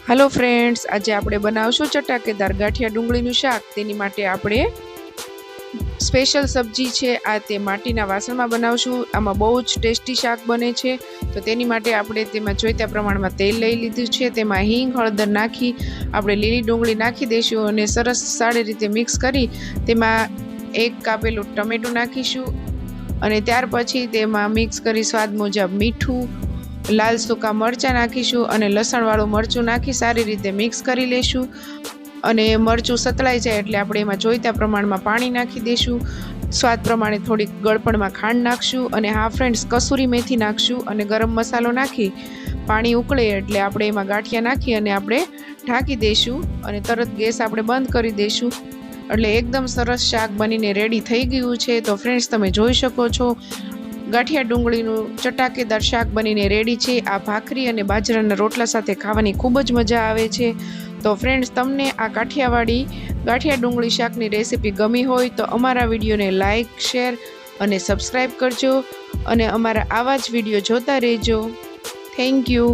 Hello friends, आज આપણે બનાવશું ચટાકેદાર ગાંઠિયા ડુંગળીનું શાક। તેની માટે આપણે સ્પેશિયલ સબ્જી છે આ તે માટીના વાસણમાં બનાવશું। આમાં બહુ જ ટેસ્ટી શાક બને છે। તો તેની માટે આપણે તેમાં જોઈતા પ્રમાણમાં તેલ લઈ લીધું છે। તેમાં હિંગ હળદર નાખી આપણે લીલી ડુંગળી નાખી દઈશું અને સરસ સારી રીતે મિક્સ કરી તેમાં એક કાપેલું ટમેટું નાખીશું અને ત્યાર પછી તેમાં મિક્સ કરી સ્વાદ મુજબ મીઠું, लाल सूका मरचा नाखीशू और लसणवाळुं मरचुं नाखी सारी रीते मिक्स करी लेशुं और मरचुं सतळाई जाए एटले आपणे एमां जोईता प्रमाणमां पाणी नाखी देशुं। स्वाद प्रमाणे थोड़ी गळपणमां खांड नाखशुं और हाँ फ्रेंड्स, कसुरी मेथी नाखशुं और गरम मसालो नाखी पाणी उकळे एटले आपणे एमां गांठिया नाखी और आपणे ढांकी देशुं और तरत गैस आपणे बंद करी देशुं। एटले एकदम सरस शाक बनीने रेडी थई गयुं छे। तो फ्रेंड्स, तमे जोई शको छो गांठिया डुंगळीनुं चटाकेदार शाक बनीने रेडी छे। आ भाखरी अने बाજરાના રોટલા સાથે ખાવાની ખૂબ જ મજા આવે છે। તો ફ્રેન્ડ્સ, તમને આ કાઠિયાવાડી ગાંઠિયા ડુંગળી શાકની રેસીપી ગમી હોય તો અમારા વિડીયોને લાઇક, શેર અને સબસ્ક્રાઈબ કરજો અને અમારા આવા જ વિડીયો જોતા રહેજો। Thank you.